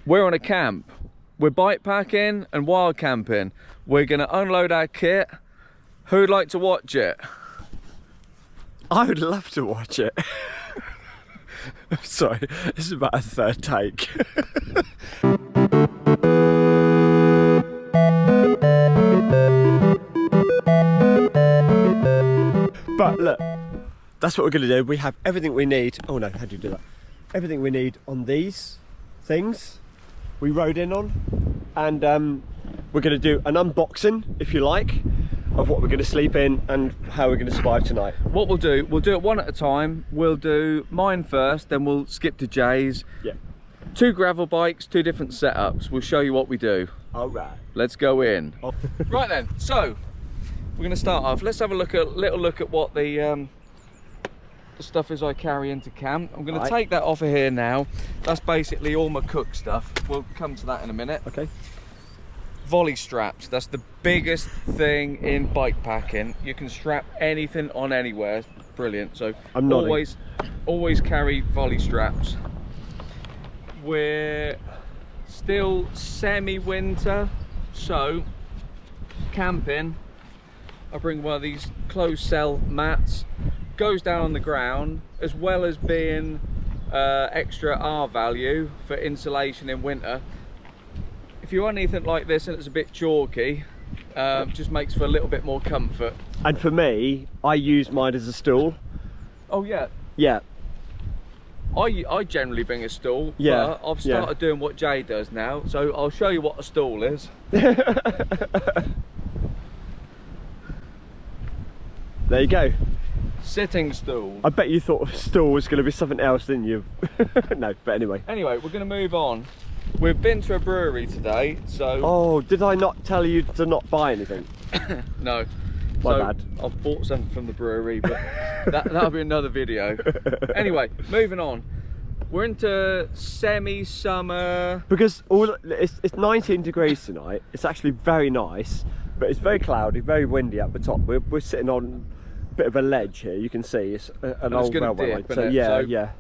We're on a camp. We're bike packing and wild camping. We're gonna unload our kit. Who'd like to watch it? I would love to watch it. Sorry, this is about a third take. But look, that's what we're gonna do. We have everything we need. Oh no, how do you do that? Everything we need on these things we rode in on, and we're going to do an unboxing, if you like, of what we're going to sleep in and how we're going to survive tonight. What we'll do it one at a time. We'll do mine first, then we'll skip to Jay's. Yeah. 2 gravel bikes, 2 different setups. We'll show you what we do. All right. Let's go in. Oh. Right then, so we're going to start off. Let's have a little look at what the stuff is I carry into camp. I'm going to take that off of here now. That's basically all my cook stuff. We'll come to that in a minute. Okay. Volley straps. That's the biggest thing in bike packing. You can strap anything on anywhere. It's brilliant. So I'm always carry volley straps. We're still semi-winter, so camping, I bring one of these closed cell mats. Goes down on the ground, as well as being extra R value for insulation in winter. If you want anything like this and it's a bit chalky, just makes for a little bit more comfort. And for me, I use mine as a stool. Oh yeah. Yeah. I generally bring a stool, yeah, but I've started doing what Jay does now, so I'll show you what a stool is. There you go. Sitting stool. I bet you thought a stool was going to be something else, didn't you? No, but anyway. Anyway, we're going to move on. We've been to a brewery today, so... Oh, did I not tell you to not buy anything? No. My bad. I've bought something from the brewery, but that'll be another video. Anyway, moving on. We're into semi-summer... Because it's 19 degrees tonight. It's actually very nice, but it's very cloudy, very windy at the top. We're sitting on a bit of a ledge here. You can see it's an old railway line. So yeah, yeah.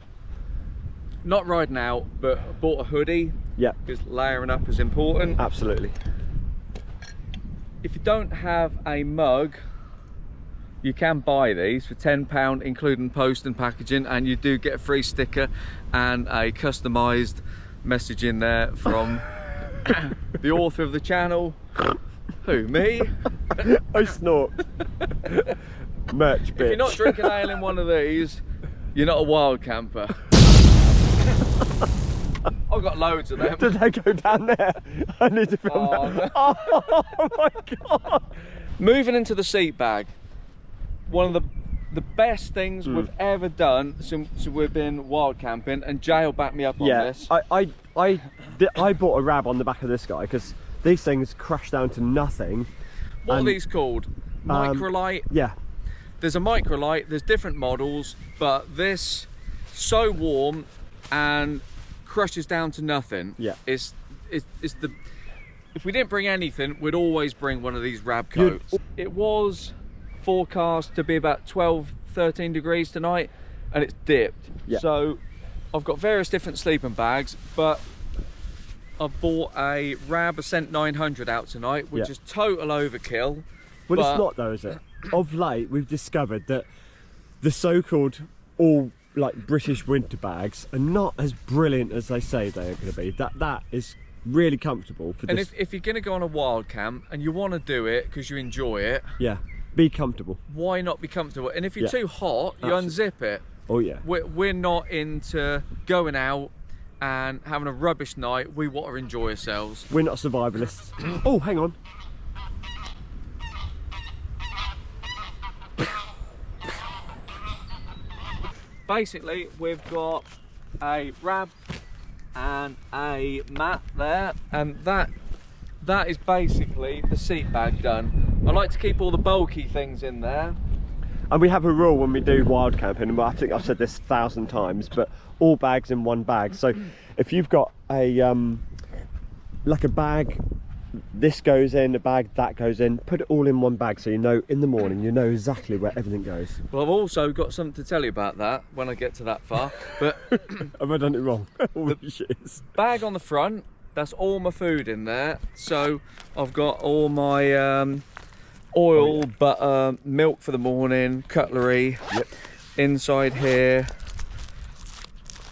Not riding out, but I bought a hoodie. Yeah. Because layering up is important. Absolutely. If you don't have a mug, you can buy these for £10, including post and packaging, and you do get a free sticker and a customised message in there from the author of the channel. Who, me? I snort. Merch bitch. If you're not drinking ale in one of these, you're not a wild camper. I've got loads of them. Did they go down there? I need to film that. No. Oh my god. Moving into the seat bag. One of the best things we've ever done since we've been wild camping, and Jay will back me up on this. I bought a Rab on the back of this guy because these things crash down to nothing. What are these called? Microlite? Yeah. There's a microlite, there's different models, but this so warm and crushes down to nothing. Yeah. It's the, if we didn't bring anything, we'd always bring one of these Rab coats. It was forecast to be about 12-13 degrees tonight, and it's dipped. Yeah. So I've got various different sleeping bags, but I've bought a Rab Ascent 900 out tonight, which is total overkill. Well, it's not though, is it? Of late, we've discovered that the so-called all like British winter bags are not as brilliant as they say they are going to be. That is really comfortable for and this. if you're going to go on a wild camp and you want to do it because you enjoy it, yeah, be comfortable. Why not be comfortable? And if you're too hot, you unzip it. Oh yeah. We're not into going out and having a rubbish night. We want to enjoy ourselves. We're not survivalists. Oh, hang on. Basically, we've got a Rab and a mat there, and that is basically the seat bag done. I like to keep all the bulky things in there. And we have a rule when we do wild camping, and I think I've said this 1,000 times, but all bags in one bag. So if you've got a like a bag, this goes in, a bag that goes in, put it all in one bag, so you know in the morning you know exactly where everything goes. Well, I've also got something to tell you about that when I get to that far. But have I done it wrong? The bag on the front That's all my food in there. So I've got all my oil, butter, milk for the morning, cutlery. Yep. Inside here,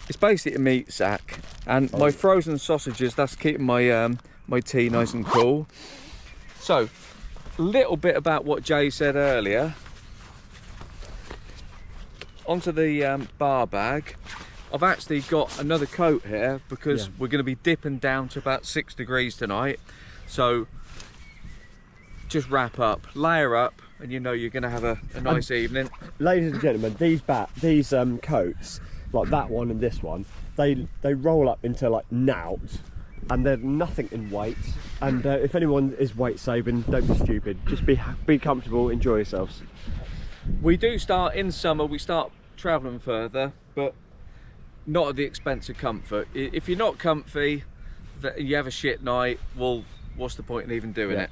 it's basically a meat sack, and my frozen sausages. That's keeping my my tea nice and cool. So, a little bit about what Jay said earlier. Onto the bar bag. I've actually got another coat here because we're going to be dipping down to about 6 degrees tonight. So just wrap up, layer up, and you know you're going to have a nice evening. Ladies and gentlemen, these coats, like that one and this one, they roll up into like knout, and they're nothing in weight. And if anyone is weight saving, don't be stupid. Just be comfortable, enjoy yourselves. We do start in summer. We start travelling further, but not at the expense of comfort. If you're not comfy, you have a shit night, well, what's the point in even doing it?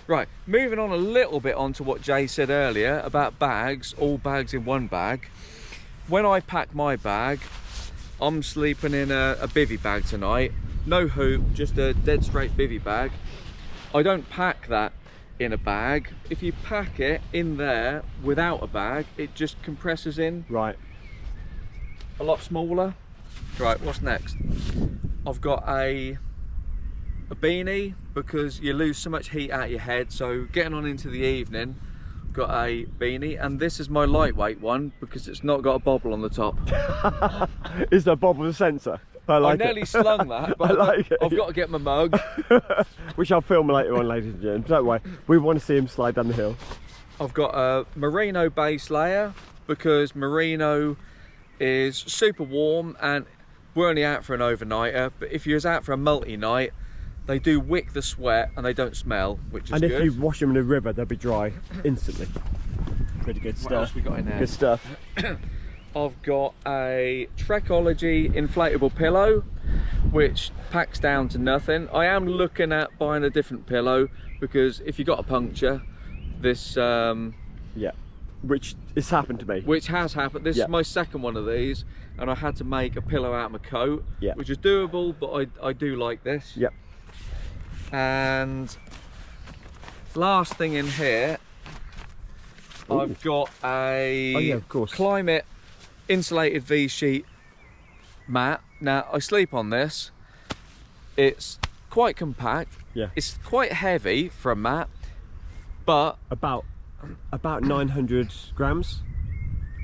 Right, moving on a little bit onto what Jay said earlier about bags, all bags in one bag. When I pack my bag, I'm sleeping in a bivy bag tonight. No hoop, just a dead straight bivy bag. I don't pack that in a bag. If you pack it in there without a bag, it just compresses in. Right. A lot smaller. Right, what's next? I've got a beanie because you lose so much heat out of your head, so getting on into the evening, got a beanie, and this is my lightweight one because it's not got a bobble on the top. Is there a bobble sensor? I nearly slung that, but I've got to get my mug. Which I'll film later on, ladies and gentlemen. Don't worry, we want to see him slide down the hill. I've got a merino base layer because merino is super warm, and we're only out for an overnighter, but if you're out for a multi-night, they do wick the sweat and they don't smell, which is good. And if you wash them in a river, they'll be dry instantly. Pretty good stuff. What else we got in there? Good stuff. I've got a Trekology inflatable pillow, which packs down to nothing. I am looking at buying a different pillow because if you got a puncture, this yeah, which has happened to me. Which has happened. This is my second one of these, and I had to make a pillow out of my coat, which is doable, but I do like this. Yep. And last thing in here, I've got a Klymit insulated V-sheet mat. Now I sleep on this. It's quite compact. Yeah. It's quite heavy for a mat, but about 900 grams.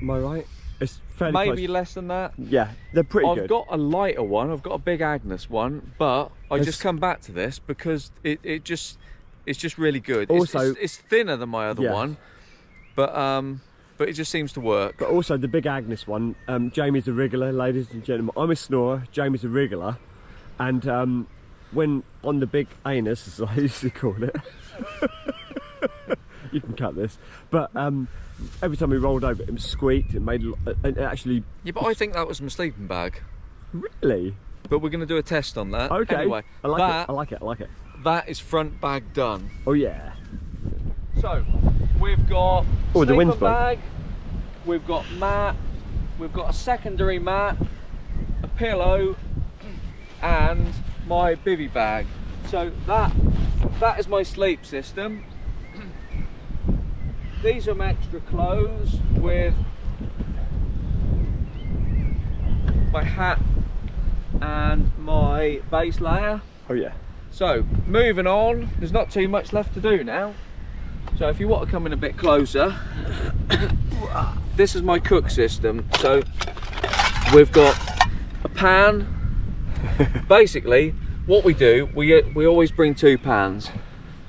Am I right? It's fairly maybe close. Less than that. Yeah, they're pretty good. I've got a lighter one. I've got a big Agnes one, but I just come back to this because it's just really good. Also, it's thinner than my other one, but it just seems to work. But also the big Agnes one, Jamie's a wriggler, ladies and gentlemen. I'm a snorer, Jamie's a wriggler, and when on the big anus, as I used to call it, you can cut this, but every time we rolled over, it squeaked. It made it actually. Yeah, but I think that was my sleeping bag. Really? But we're going to do a test on that. Okay. Anyway, I like it. That is front bag done. Oh yeah. So we've got the wind's bag, we've got mat, we've got a secondary mat, a pillow, and my bivy bag. So that is my sleep system. These are my extra clothes with my hat and my base layer. Oh yeah. So moving on, there's not too much left to do now. So if you want to come in a bit closer, this is my cook system. So we've got a pan. Basically, what we do, we always bring 2 pans.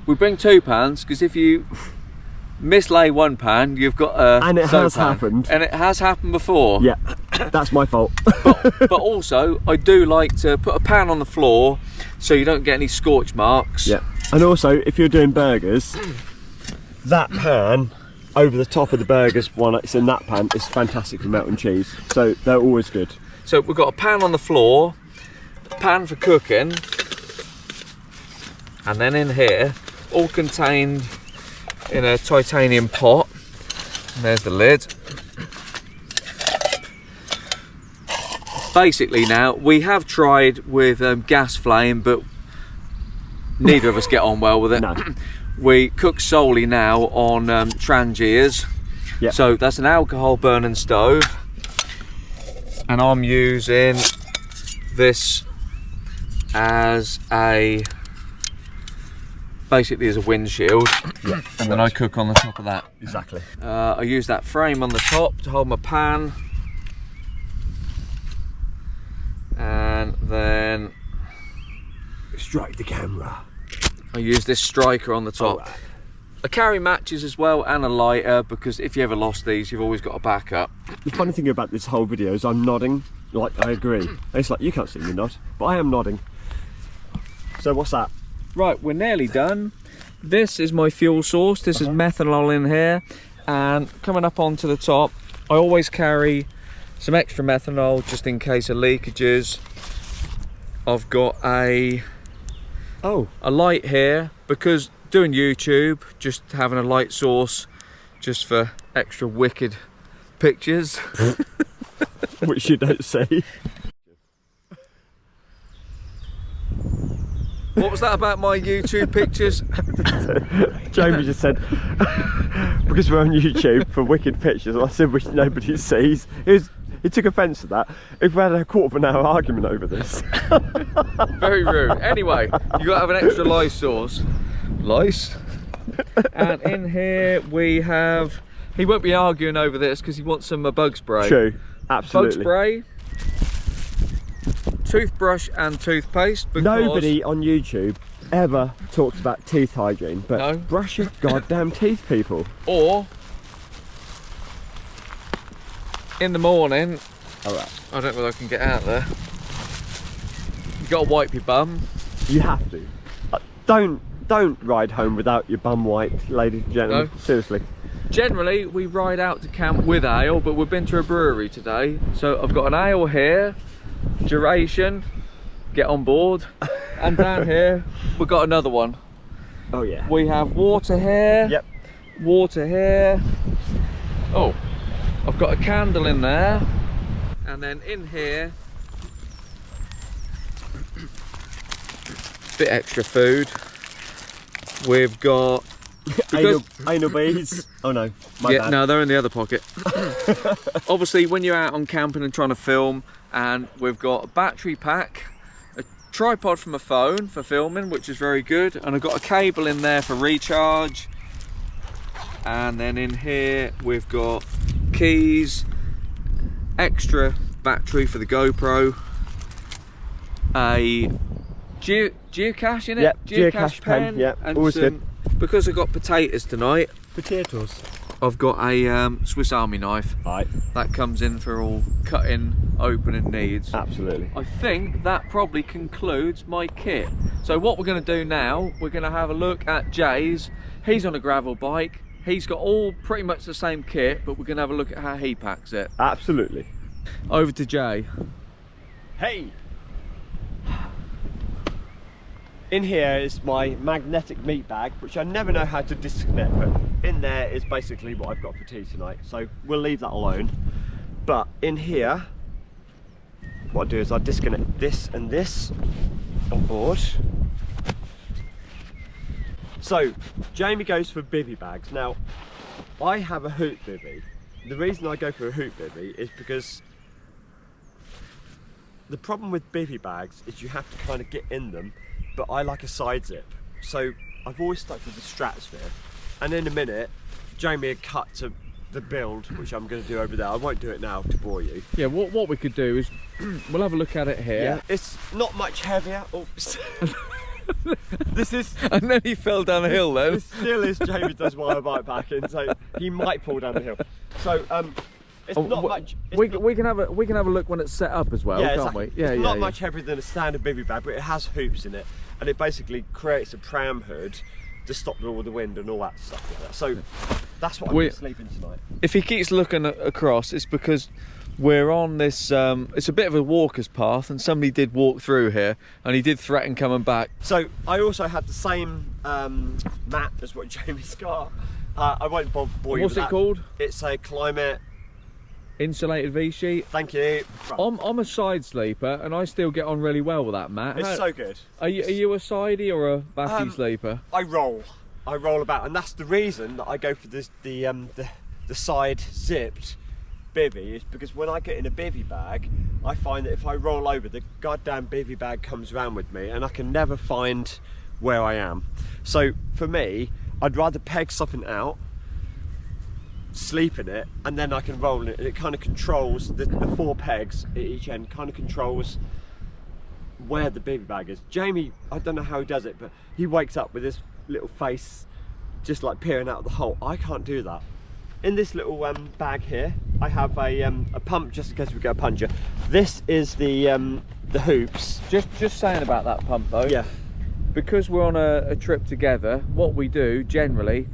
We bring 2 pans because if you mislay one pan, you've got a and it has happened. And it has happened before. Yeah, that's my fault. but also, I do like to put a pan on the floor so you don't get any scorch marks. Yeah, and also if you're doing burgers, that pan over the top of the burgers one it's in that pan is fantastic for melting cheese, so they're always good. So we've got a pan on the floor, a pan for cooking, and then in here, all contained in a titanium pot. And there's the lid. Basically now, we have tried with gas flame, but neither of us get on well with it. No. We cook solely now on Trangias. Yep. So that's an alcohol burning stove, and I'm using this as basically as a windshield. Yeah. And then I cook on the top of that. Exactly. I use that frame on the top to hold my pan, and then Strike the camera. I use this striker on the top. Alright. I carry matches as well and a lighter, because if you ever lost these, you've always got a backup. The funny thing about this whole video is I'm nodding, like I agree. And it's like, you can't see me nod, but I am nodding. So what's that? Right, we're nearly done. This is my fuel source. This is methanol in here, and coming up onto the top, I always carry some extra methanol just in case of leakages. I've got a light here, because doing YouTube, just having a light source just for extra wicked pictures. Which you don't see. What was that about my YouTube pictures? Jamie just said, because we're on YouTube for wicked pictures, I said which nobody sees. He took offence to that. If we had a quarter of an hour argument over this. Very rude. Anyway, you got to have an extra light source. Lice. And in here we have, he won't be arguing over this because he wants some bug spray. True, absolutely. Bug spray, toothbrush and toothpaste. Nobody on YouTube ever talks about teeth hygiene, but No. brush your goddamn teeth, people. Or in the morning, Alright. I don't know whether I can get out there, you got to wipe your bum. You have to. Don't ride home without your bum wiped, ladies and gentlemen. No. Seriously. Generally we ride out to camp with ale, but we've been to a brewery today, so I've got an ale here, duration, get on board, and down here we've got another one. Oh yeah. We have water here. Yep. Water here. Oh, I've got a candle in there, and then in here bit extra food. We've got anal beads. Oh no, my bad. no, they're in the other pocket. Obviously when you're out on camping and trying to film, and we've got a battery pack, a tripod for my phone for filming, which is very good, and I've got a cable in there for recharge, and then in here we've got keys, extra battery for the GoPro, a geocache in it. Yep, geocache pen. Yep, and always good. Because I've got potatoes tonight, Potatoes. I've got a Swiss Army knife. Right. That comes in for all cutting, opening needs. Absolutely. I think that probably concludes my kit. So what we're going to do now, we're going to have a look at Jay's. He's on a gravel bike. He's got all pretty much the same kit, but we're going to have a look at how he packs it. Absolutely. Over to Jay. Hey! In here is my magnetic meat bag, which I never know how to disconnect, but in there is basically what I've got for tea tonight, so we'll leave that alone. But in here, what I do is I disconnect this and this on board. So, Jamie goes for bivy bags. Now, I have a hoop bivy. The reason I go for a hoop bivy is because the problem with bivy bags is you have to kind of get in them, but I like a side zip. So I've always stuck with the Stratosphere. And in a minute, Jamie had cut to the build, which I'm going to do over there. I won't do it now to bore you. Yeah, what we could do is, we'll have a look at it here. Yeah, it's not much heavier. Oops. This is... And then he fell down a hill then. This still is Jamie does wire bike packing, so he might fall down the hill. So, it's not much. We can have a look when it's set up as well, Yeah, can't exactly. we? Yeah, it's yeah. not much heavier than a standard bivy bag, but it has hoops in it, and it basically creates a pram hood to stop all the wind and all that stuff like that. So that's what I'm going to sleep in tonight. If he keeps looking across, it's because we're on this. It's a bit of a walker's path, and somebody did walk through here, and he did threaten coming back. So I also had the same mat as what Jamie's got. I won't bore you with that. What's it called? It's a Klymit. insulated V-sheet. Thank you. I'm a side sleeper, and I still get on really well with that, Matt. It's so good. Are you a sidey or a backy sleeper? I roll about, and that's the reason that I go for this the side zipped bivvy, is because when I get in a bivvy bag, I find that if I roll over, the goddamn bivvy bag comes around with me, and I can never find where I am. So for me, I'd rather peg something out, sleep in it, and then I can roll it. It kind of controls the 4 pegs at each end, kind of controls where the bivvy bag is. Jamie, I don't know how he does it, but he wakes up with his little face just like peering out of the hole. I can't do that. In this little bag here, I have a pump just in case we get a puncture. This is the hoops. Just saying about that pump though. Yeah. Because we're on a trip together, what we do generally,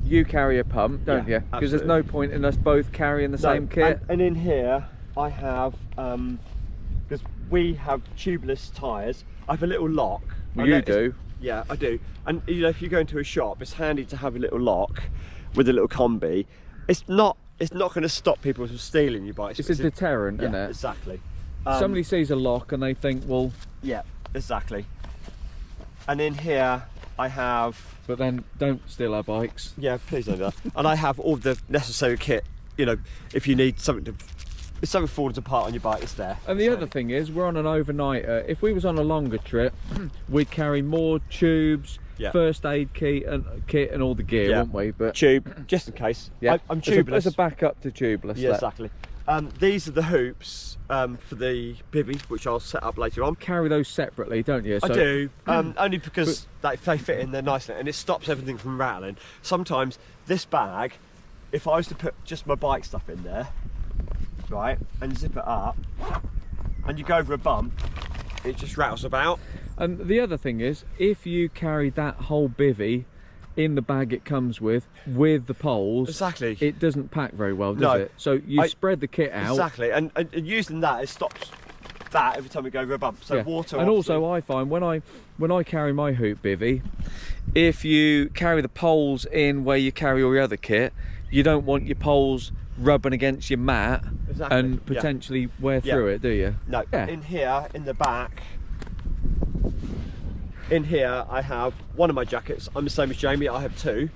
you carry a pump, don't you? Because there's no point in us both carrying the same kit. And in here, I have, because we have tubeless tyres, I have a little lock. Well, you do? Yeah, I do. And you know, if you go into a shop, it's handy to have a little lock with a little combi. It's not going to stop people from stealing your bike. It's a deterrent, isn't it? Exactly. Somebody sees a lock and they think, well... Yeah, exactly. And in here, I have... But then don't steal our bikes. Yeah, please don't do that. And I have all the necessary kit, you know, if you need something to... If something falls apart on your bike, it's there. And the other thing is, we're on an overnighter. If we was on a longer trip, we'd carry more tubes, first aid kit and all the gear, wouldn't we? But tube, just in case. Yeah, I'm tubeless. As a backup to tubeless. Yeah, exactly. These are the hoops for the bivvy, which I'll set up later on. Carry those separately, don't you? I do, only because they fit in there nicely and it stops everything from rattling. Sometimes this bag, if I was to put just my bike stuff in there, right, and zip it up, and you go over a bump, it just rattles about. And the other thing is, if you carry that whole bivvy in the bag it comes with the poles, exactly, it doesn't pack very well, does it? So you spread the kit out. Exactly, and using that, it stops that every time we go over a bump. So water. And also, I find when I carry my hoop bivvy, if you carry the poles in where you carry all your other kit, you don't want your poles rubbing against your mat and potentially wear through it, do you? No. In here, in the back, in here I have one of my jackets. I'm the same as Jamie, I have 2,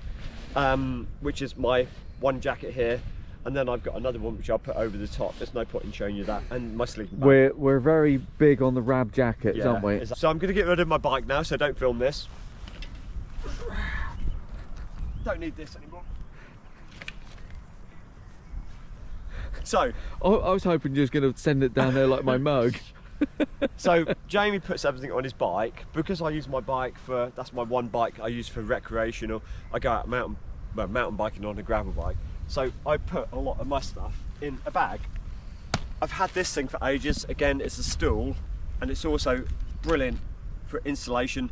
which is my one jacket here, and then I've got another one which I'll put over the top. There's no point in showing you that. And my sleeping bag. We're very big on the Rab jackets, aren't we? So I'm going to get rid of my bike now, so don't film this. Don't need this anymore. So I was hoping you was going to send it down there like my mug. So Jamie puts everything on his bike, because I use my bike for, that's my one bike I use for recreational. I go out mountain biking on a gravel bike. So I put a lot of my stuff in a bag. I've had this thing for ages. Again, it's a stool, and it's also brilliant for insulation,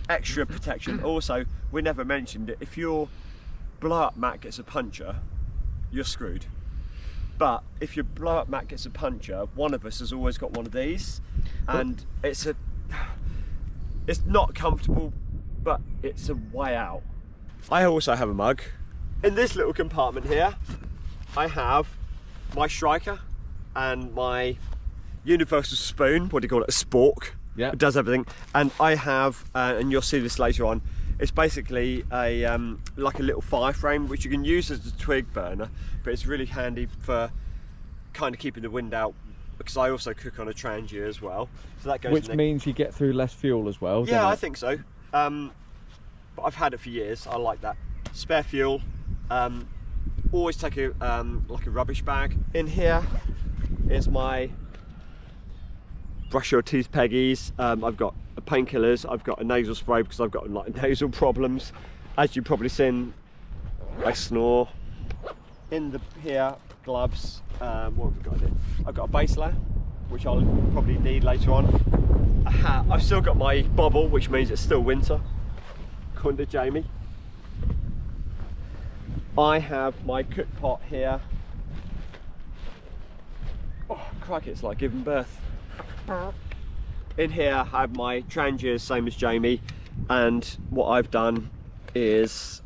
extra protection. Also, we never mentioned it, if your blow up mat gets a puncture, you're screwed. But if your blow up mat gets a puncture, one of us has always got one of these, and it's not comfortable, but it's a way out. I also have a mug. In this little compartment here, I have my striker and my universal spoon. What do you call it? A spork. Yeah. It does everything. And I have, and you'll see this later on, it's basically a like a little fire frame which you can use as a twig burner, but it's really handy for kind of keeping the wind out, because I also cook on a Trangia as well. So that goes. Which means you get through less fuel as well. Yeah, I think so. But I've had it for years. I like that. Spare fuel. Always take a like a rubbish bag. In here is my brush your teeth peggies. I've got painkillers, I've got a nasal spray because I've got like nasal problems. As you've probably seen, I snore. In the here, gloves. What have we got in it? I've got a base layer, which I'll probably need later on. A hat. I've still got my bobble, which means it's still winter, according to Jamie. I have my cook pot here. Oh crikey, it's like giving birth. In here I have my Trangia, same as Jamie, and what I've done is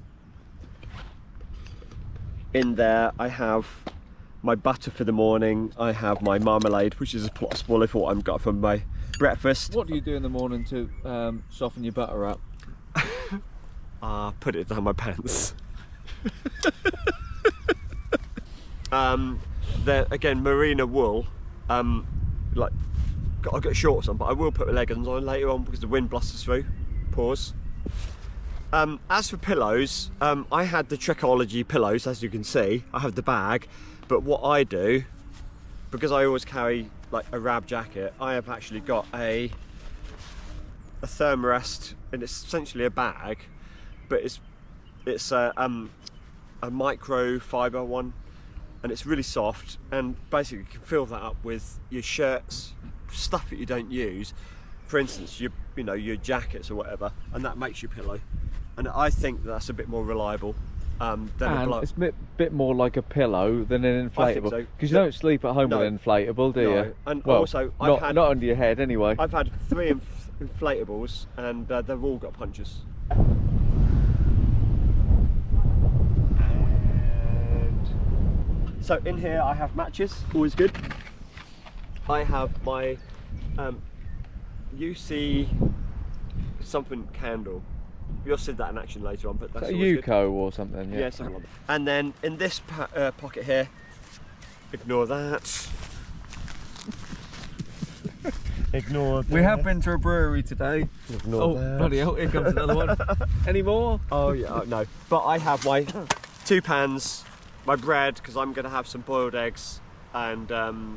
in there I have my butter for the morning. I have my marmalade, which is a plot of spoiler for what I've got from my breakfast. What do you do in the morning to soften your butter up? Put it down my pants. Then again, merino wool. Like, I've got shorts on, but I will put my leggings on later on because the wind blusters through. Pause. As for pillows, I had the Trekology pillows, as you can see. I have the bag, but what I do, because I always carry like a Rab jacket, I have actually got a thermarest, and it's essentially a bag, but it's a microfiber one, and it's really soft, and basically you can fill that up with your shirts, stuff that you don't use, for instance your jackets or whatever, and that makes your pillow. And I think that's a bit more reliable than a blow. It's a bit more like a pillow than an inflatable, because so. you don't sleep at home with an inflatable, do you? And well, also not under your head anyway. I've had 3 inflatables, and they've all got punches. So in here I have matches, always good. I have my UC something candle. You'll see that in action later on, but that's a Yuko or something. Yeah, something like that. And then in this pocket here, ignore that. Ignore that. We have been to a brewery today. Ignore that. Bloody hell, here comes another one. Any more? Oh yeah, no. But I have my 2 pans, my bread, because I'm going to have some boiled eggs and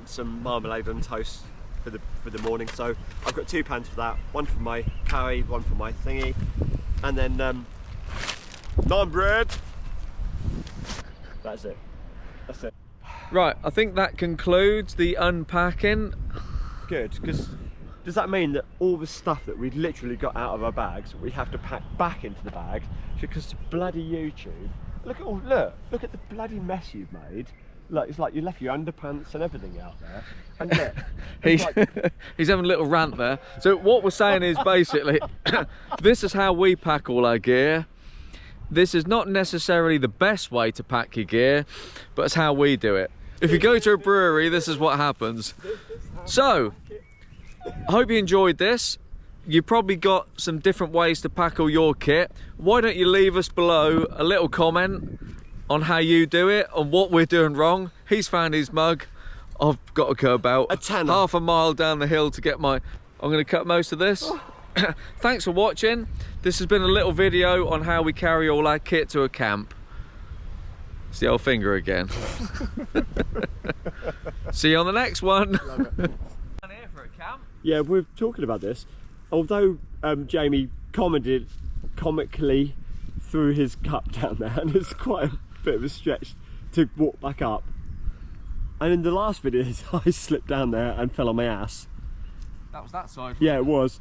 some marmalade on toast for the morning. So I've got 2 pans for that. One for my curry, one for my thingy, and then naan bread. That's it. That's it. Right, I think that concludes the unpacking. Good, because does that mean that all the stuff that we've literally got out of our bags, we have to pack back into the bags? Because bloody YouTube. Look at the bloody mess you've made. Look, it's like you left your underpants and everything out there. And look, he's having a little rant there. So what we're saying is basically, this is how we pack all our gear. This is not necessarily the best way to pack your gear, but it's how we do it. If you go to a brewery, this is what happens. So, I hope you enjoyed this. You probably got some different ways to pack all your kit. Why don't you leave us below a little comment on how you do it and what we're doing wrong. He's found his mug. I've got to go about half a mile down the hill to get my... I'm going to cut most of this. Thanks for watching. This has been a little video on how we carry all our kit to a camp. It's the old finger again. See you on the next one. Love it. Here for a camp. Yeah, we're talking about this. Although Jamie commented comically threw his cup down there, and it's quite a bit of a stretch to walk back up. And in the last videos, I slipped down there and fell on my ass. That was that side. Yeah, it was.